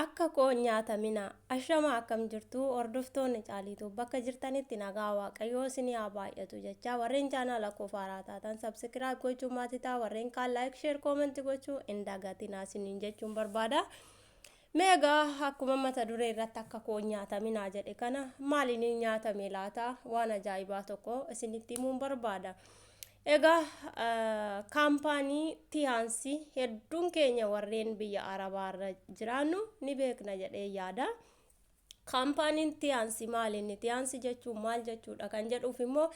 Akka koo nyaatamina ashama akkam jirtu hordoftoonni caaliitu bakka jirtanitti nagaa waaqayyoo isinii haa baay'atu jecha warreen chaanaala koo faaraa taatan subscribe gochuu maatitaa warreen kaan like share comment gochuu hin dagatinaa isiniin jechuun barbaada. Meegaa akkuma mata duree irratti akka koo nyaatamina jedhe kana maaliin nyaatame laata waan ajaa'ibaa tokko isinitti himuun barbaada. Egaa kaampaanii Tiyaansi hedduun keenya warreen biyya Arabaarra jiraannu ni beekna jedhee yaada. Kaampaaniin Tiyaansi maaliin Tiyaansi jechuun maal jechuudha kan jedhuuf immoo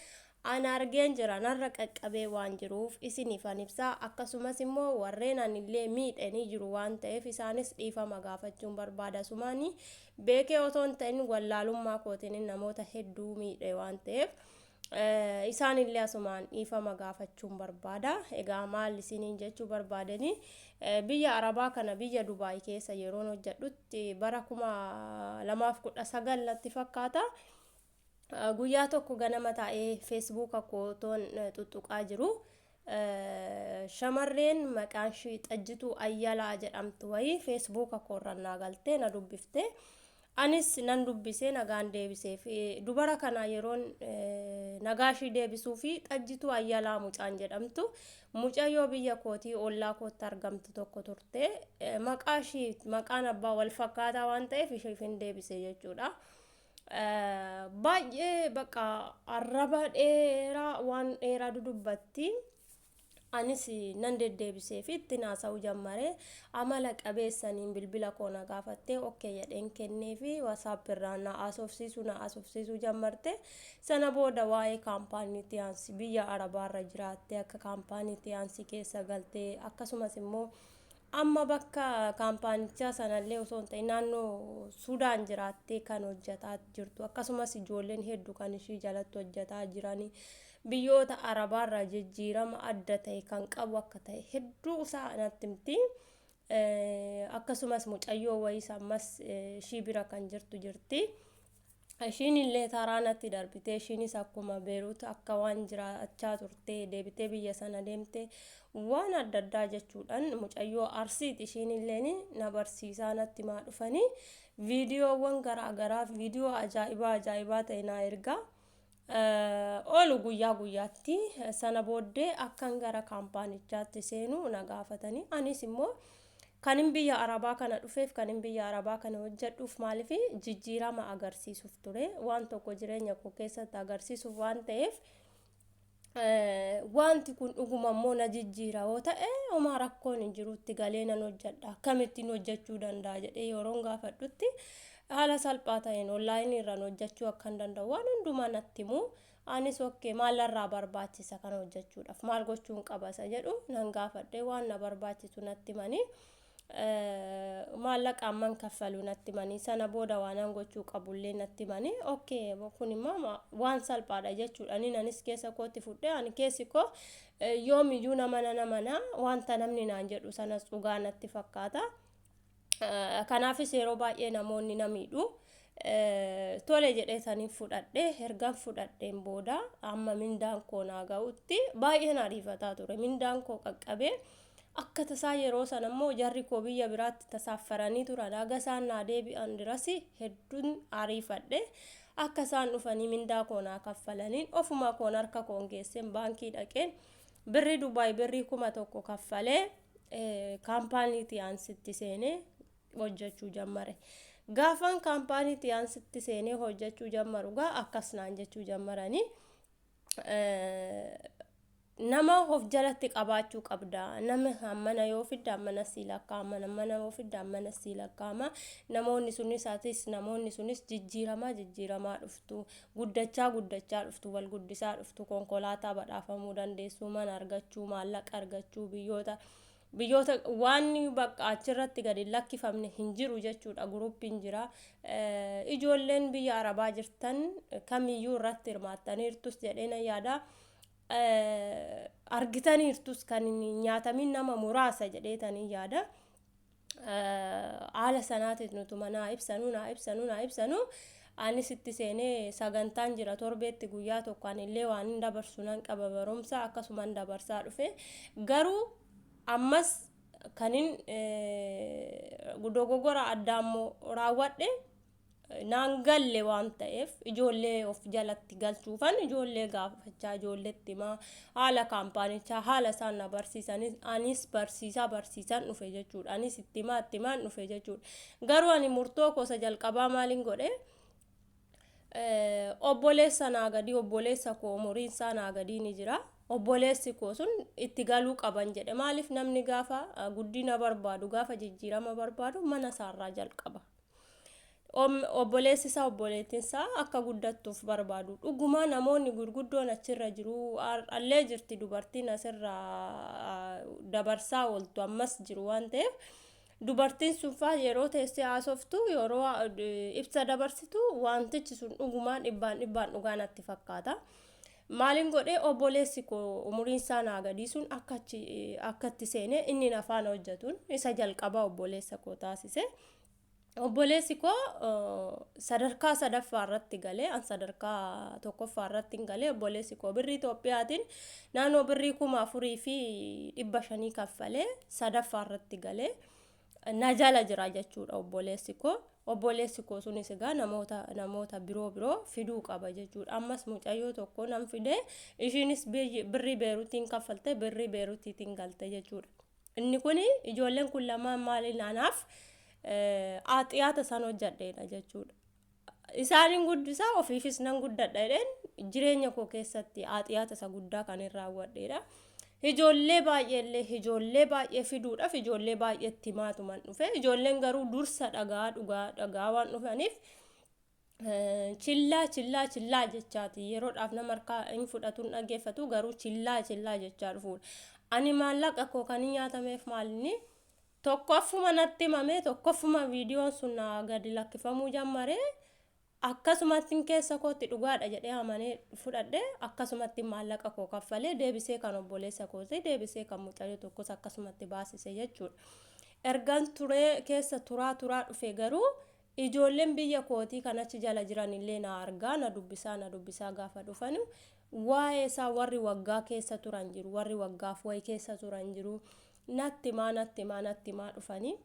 ana argeen jira narra qaqqabee waan jiruuf isiniifan ibsaa akkasumas immoo warreen anillee miidhanii jiru waan ta'eef isaanis dhiifama gaafachuun barbaada sumaanii beekee otoo hin ta'in wallaalummaa kootiin namoota hedduu miidhe waan ta'eef. Isaan illee asumaan dhiifama gaafachuun barbaada. Egaa maal isiniin jechuu barbaadanii biyya Arabaa kana biyya Dubaay keessa yeroon hojjedhutti bara 2019 natti fakkaata. Guyyaa tokko ganama taa'ee Facebook akkootoon tuttuqaa jiru. Shamarreen maqaan ishii Xajjituu Ayyalaa jedhamtu wayii Facebook akkoorrannaa galtee na dubbiftee. Anis nan dubbisee nagaan deebisee fi dubara kana yeroon nagaa ishii deebisuu fi Xajjituu Ayyalaa mucaan jedhamtu mucayyoo biyya kootii ollaa kootti argamtu tokko turte maqaan abbaa wal fakkaataa waan ta'eef isheef hin deebisee jechuudha. Baay'ee bakka arraba dheeraa waan dheeraa dudubbatti. Anis nan deddeebisee fi itti naasa'uu jammare amala qabeessaniin bilbila koo na gaafattee okkee jedheen kennee fi WhatsApp irraan na haasofsiisuu jammarte. Sana booda waa'ee kaampaanii Tiyaansi biyya Arabaarra jiraattee akka kaampaanii Tiyaansi keessa galtee akkasumas immoo amma bakka kaampaanichaa sanallee osoo hin ta'in naannoo Sudaan jiraattee kan hojjetaa jirtu akkasumas ijoolleen hedduu kan ishii jalatti hojjetaa jiranii. Biyyoota Arabaarra jijjiirama adda ta'e kan qabu akka ta'e hedduu isaa natti himti. Akkasumas mucayyoo wayiis ammas ishii bira kan jirti. Ishiin illee taraa natti darbitee ishiinis akkuma Beeruut akka waan jiraachaa turte deebitee biyya sana deemte waan adda addaa jechuudhaan mucayyoo Arsiiti ishiin illee na barsiisaa natti maa dhufanii viidiyoowwan garaagaraa viidiyoo ajaa'ibaa ta'e na ergaa. Oolu guyyaa guyyaatti sana booddee akkan gara kaampaanichaatti seenuu na gaafatanii anis immoo kanin biyya Arabaa kana dhufeef kanin biyya Arabaa kana hojjedhuuf maaliif jijjiirama agarsiisuuf ture waan tokko jireenya koo keessatti agarsiisuuf waan ta'eef wanti kun dhuguma immoo na jijjiira yoo ta'e homaa rakkoon hin jirutti galee nan hojjedha akkamittiin hojjechuu danda'a jedhee yeroon gaafadhutti haala salphaa ta'een onlaayinii irraan hojjechuu akka hin danda'u waan hundumaa natti himu anis okkee maalirraa barbaachisa kana hojjechuudhaaf maal gochuun qabasa jedhu nan gaafadhee waan na barbaachisu natti himanii maallaqa amman kaffaluu natti himanii sana booda waan gochuu qabullee natti himanii okkee kun immoo waan salphaadha jechuudha anis keessa kootti fudhee ani keessi koo yoomiyyuu namana wanta namni naan jedhu sanas dhugaa natti fakkaata. Kanaafis yeroo baay'ee namoonni na miidhu tole jedhee saniin fudhadhee ergan fudhadheen booda amma mindaan koo naa ga'utti baay'een ariifataa ture mindaan koo qaqqabee akka tasaa yeroo sana immoo jarri koo biyya biraatti tasaaffaranii turan haga isaan naa deebi'an dirasi hedduun ariifadhe akka isaan dhufanii mindaa koo naa kaffalaniin ofuma koon harka koon geesseen baankii dhaqeen birrii Dubaay birrii 1,000 kaffalee kaampaanii Tiyaansitti seenee hojjechuu jammare. Gaafan kaampaanii Tiyaansitti seenee hojjechuu jammaru gaa akkas naan jechuu jammaranii nama of jalatti qabaachuu qabda nama hammana yoo fidda hammana sii lakkaa'ama mana yoo fidda hammana sii lakkaa'ama namoonni sunis jijjiiramaa dhuftu guddachaa dhuftu wal guddisaa dhuftu konkolaataa badhaafamuu dandeessu mana argachuu maallaqa argachuu biyyoota waan bakka achirratti gadi lakkifamne hin jiru jechuudha guruppiin jira ijoolleen biyya Arabaa jirtan kamiyyuu irratti hirmaattaniirtus jedhee na yaada argitaniirtus kan nyaatamin nama muraasa jedheetanii yaada haala sanaatiin nutuma naa ibsanuu anis itti seenee sagantaan jira torbeetti guyyaa tokkoon illee waan dabarsu nan qaba barumsa akkasumaan dabarsaa dhufe garuu ammas kanin dogoggora addaa immoo raawwadhe naan galle waan ta'eef ijoollee of jalatti galchuufan ijoollee gaafachaa ijoolleetti himaa haala kaampaanichaa haala isaan na barsiisanis anis barsiisan dhufe jechuudha. Anis itti himaan dhufe jechuudha. Garuu ani murtoo kosa jalqabaa maaliin godhe obboleessa naa gadi obboleessa koo umuriin isaa naa gadi ni jira. Obboleessi koo sun itti galuu qaban jedhe. Maaliif namni gaafa guddina barbaadu gaafa jijjiirama barbaadu mana isaarraa jalqaba. Obboleessi isaa obboleettiin isaa akka guddattuuf barbaadu. Dhugumaa namoonni gurguddoon achirra jiru allee jirti dubartiin asirraa dabarsaa ooltu ammas jiru waan ta'eef dubartiin sun faa yeroo teessee haasoftu yeroo ibsa dabarsitu wantichi sun dhugumaan dhibbaan dhugaa natti fakkaata. Maaliin godhee obboleessi koo umuriin isaa naa gadi sun akkatti seenee inni afaan hojjetuun isa jalqabaa obboleessa koo taasise. Obboleessi koo sadarkaa sadaffaa irratti galee an sadarkaa tokkoffaa irratti galee obboleessi koo birrii Itoophiyaatiin naannoo birrii 4,500 kaffalee sadaffaa irratti galee na jala jira jechuudha obboleessi koo. Obboleessi koo sunis egaa namoota biroo fiduu qaba jechuudha. Ammas mucayyoo tokko nan fidee ishiinis birrii Beeruutiin kaffalte birrii Beeruutiitiin galte jechuudha. Inni kun ijoolleen kun lamaan maaliin anaaf aaxiyaata san hojjadheedha jechuudha. Isaanin guddisaa ofiifis nan guddadha jedheen jireenya koo keessatti aaxiyaata isa guddaa kan irraa hawwadheedha. Ijoollee baay'ee fiduudhaaf ijoollee baay'eetti himaatuman dhufe. Ijoolleen garuu dursa dhagaa waan dhufaniif chillaa jechaati yeroodhaaf nama harkaa hin fudhatuun dhaggeeffatu garuu chillaa jechaa dhufuudha. Ani maallaqa koo kan nyaatameef maalinni tokkoffuma natti himame tokkoffuma viidiyoon sun gadi lakkifamuu jalqabe akkasumatti keessa kootti dhugaadha jedhee amanee fudhadhe akkasumatti maallaqa koo kaffalee deebisee kan obboleessa kooti deebisee kan mucayyoo tokkos akkasumatti baasise jechuudha. Ergan turee keessa turaa dhufe garuu ijoolleen biyya kootii kan achi jala jiran illee na argaa na dubbisaa gaafa dhufan waa'ee isaa warri waggaa keessa turan jiru warri waggaaf wayi keessa turan jiru. Natti himaa dhufanii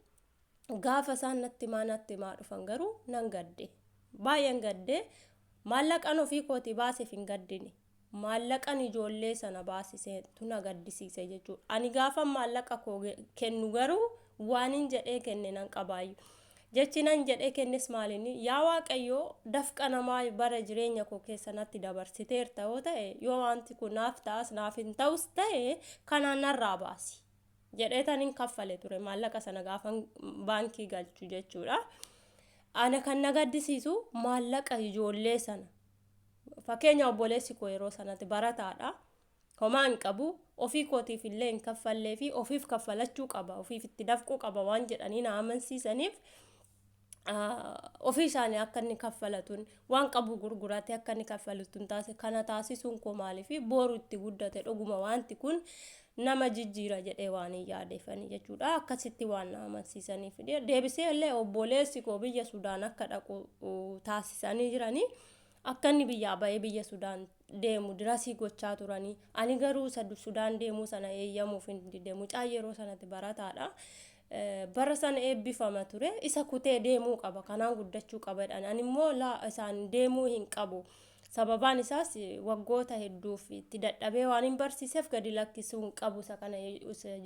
gaafa isaan natti himaa dhufan garuu nan gadde baay'een gadde maallaqan ofii kooti baaseef hin gaddine maallaqan ijoollee sana baasisee tuna gaddisiise jechuudha. Ani gaafa maallaqa koo kennu garuu waan hin jedhee kenne nan qabaayyu jechi nan jedhee kennes maalinni yaa Waaqayyoo dafqa namaa bara jireenya koo keessa natti dabarsiteerta yoo ta'e yoo wanti kun naaf ta'as naaf hin ta'us ta'e kanaan narraa baasi. Jedheetaniin kaffale ture maallaqa sana gaafa baankii galchu jechuudha. Ana kan na gaddisiisu maallaqa ijoollee sana. Fakkeenya obboleessi koo yeroo sanatti barataadha. Homaa hin qabu ofii kootiif illee hin kaffallee fi ofiif kaffalachuu qaba ofiif itti dafquu qaba waan jedhanii na amansiisaniif ofii isaanii akka inni kaffalatuun waan qabu gurguratee akka inni kaffalatuun taasise kana taasisuun koo maaliif boru itti guddate dhuguma wanti kun nama jijjiira jedhee waan hin yaadeeffanii jechuudha. Akkasitti waan na amansiisaniif deebisee illee obboleessi koo biyya Sudaan akka dhaqu taasisanii jiranii akka inni biyyaa ba'ee biyya Sudaan deemu dirasii gochaa turanii ani garuu Sudaan deemuu sana eeyyamuuf hin deemu yeroo sanatti barataadha. Bara sana eebbifama ture isa kutee deemuu qaba kanaan guddachuu qaba jedhan ani immoo isaan deemuu hin qabu. Sababaan isaas waggoota hedduuf itti dadhabee waan hin barsiiseef gadi lakkisuu hin qabu isa kana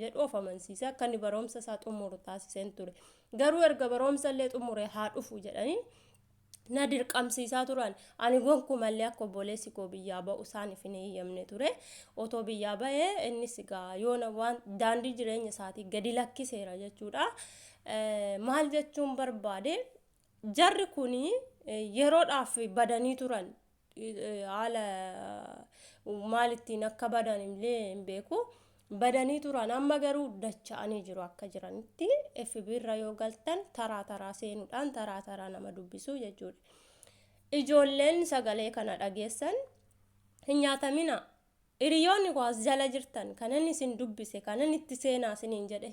jedhu of amansiise akka inni barumsa isaa xumuru taasiseen ture. Garuu erga barumsa illee xumure haa dhufu jedhanii na dirqamsiisaa turan. Ani gonkumallee akka obboleessi koo biyyaa ba'u isaaniif hin eeyyamne ture. Otoo biyyaa ba'ee innis egaa yoona waan daandii jireenya isaatii gadi lakkiseera jechuudha. Maal jechuun barbaade jarri kuni yeroodhaaf badanii turan. Haala maalittiin akka badan illee hin beeku badanii turan amma garuu dacha'anii jiru akka jiranitti FB irra yoo galtan taraa seenuudhaan taraa nama dubbisu jechuudha. Ijoolleen sagalee kana dhageessan hin nyaatamina hiriyoonni waas jala jirtan kanan isin dubbise kanan itti seenaa isiniin jedhe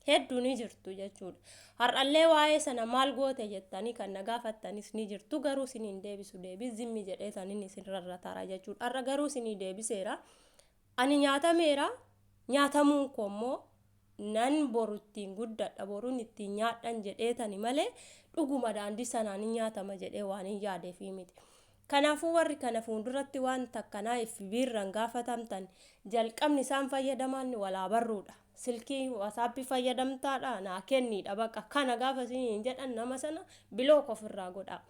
hedduu ni jirtu jechuudha. Har'allee waa'ee sana maal goote jettanii kan na gaafattanis ni jirtu garuu isiniin deebisu zimmi jedhee sanin isin rarrataara jechuudha. Har'a garuu isinii deebiseera. Ani nyaatameera. Nyaatamuun koo immoo nan boru ittiin guddadha boruun ittiin nyaadhan jedheetani malee dhuguma daandii sanaan hin nyaatama jedhee waan hin yaadeefi miti. Kanaafuu warri kana fuulduratti waan takkanaa FB'rran gaafatamtan jalqabni isaan fayyadaman walaa barruudha. Silkii WhatsApp fayyadamtaadha naa kenniidha baqa kana gaafa isin jedhan nama sana bilook ofirraa godha.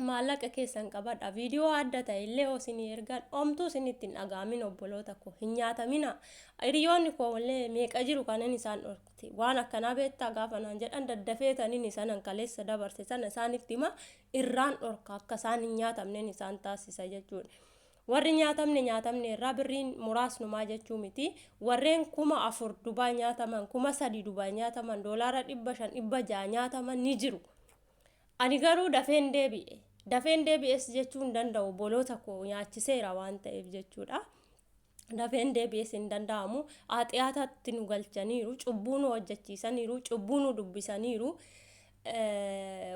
Maallaqa keessan qabadha viidiyoo adda ta'e illee isin ergan omtuu isinitti hin dhagaamin obboloota koo hin nyaatamina. Hiriyoonni koo illee meeqa jiru kanan isaan dhorkite waan akkanaa beektaa gaafa naan jedhan daddafeetaniin isaan kaleessa dabarse sana isaanitti hima irraan dhorka akka isaan hin nyaatamneen isaan taasisa jechuudha. Warri nyaatamne irraa birriin muraasnumaa jechuu miti. Warreen 4,000 Dubaay nyaataman 3,000 Dubaay nyaataman $500 nyaataman ni jiru. Ani garuu dafeen deebi'es jechuu hin danda'u obboloota koo nyaachiseera waan ta'eef jechuudha. Dafeen deebi'es hin danda'amu. Aaxiyaatatti nu galchaniiru, cubbuu nu hojjechiisaniiru, cubbuu nu dubbisaniiru.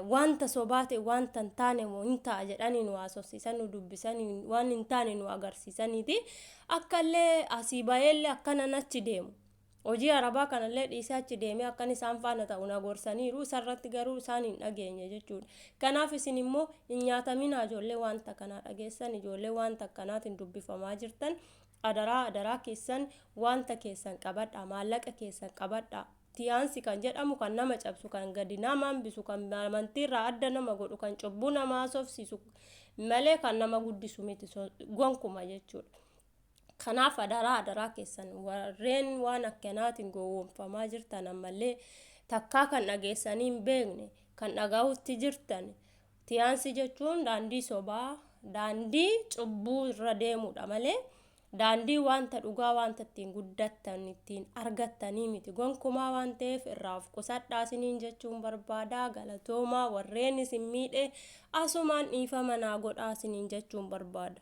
Wanta sobaate wanta hin taane hin ta'a jedhanii nu haasofsiisan nu dubbisanii waan hin taane nu agarsiisaniiti. Akkallee asii baheellee akkanan achi deemu. Hojii arabaa kanallee dhiisee achi deemee akkan isaan faana ta'u na gorsaniiru isarratti garuu isaan hin dhageenye jechuudha. Kanaaf isin immoo hin nyaatamina ijoollee wanta kanaa dhageessan ijoollee wanta akkanaatiin dubbifamaa jirtan adaraa keessan wanta keessan qabadha maallaqa keessan qabadha. Tiyaansi kan jedhamu kan nama cabsu kan gadi nama hambisu kan amantiirraa adda nama godhu kan cubbuu nama haasofsiisu malee kan nama guddisu miti gonkuma jechuudha. Kanaaf adaraa keessan warreen waan akkanaatiin gowwoomfamaa jirtan ammallee takkaa kan dhageessanii hin beekne kan dhagahutti jirtan tiyaansi jechuun daandii sobaa daandii cubbuu irra deemudha malee daandii wanta dhugaa wanta ittiin guddattan ittiin argattanii miti gonkumaa waan ta'eef irraa of qusadhaa isiniin jechuun barbaada. Galatoomaa warreen isin miidhe asumaan dhiifama naa godhaa isiniin jechuun barbaada.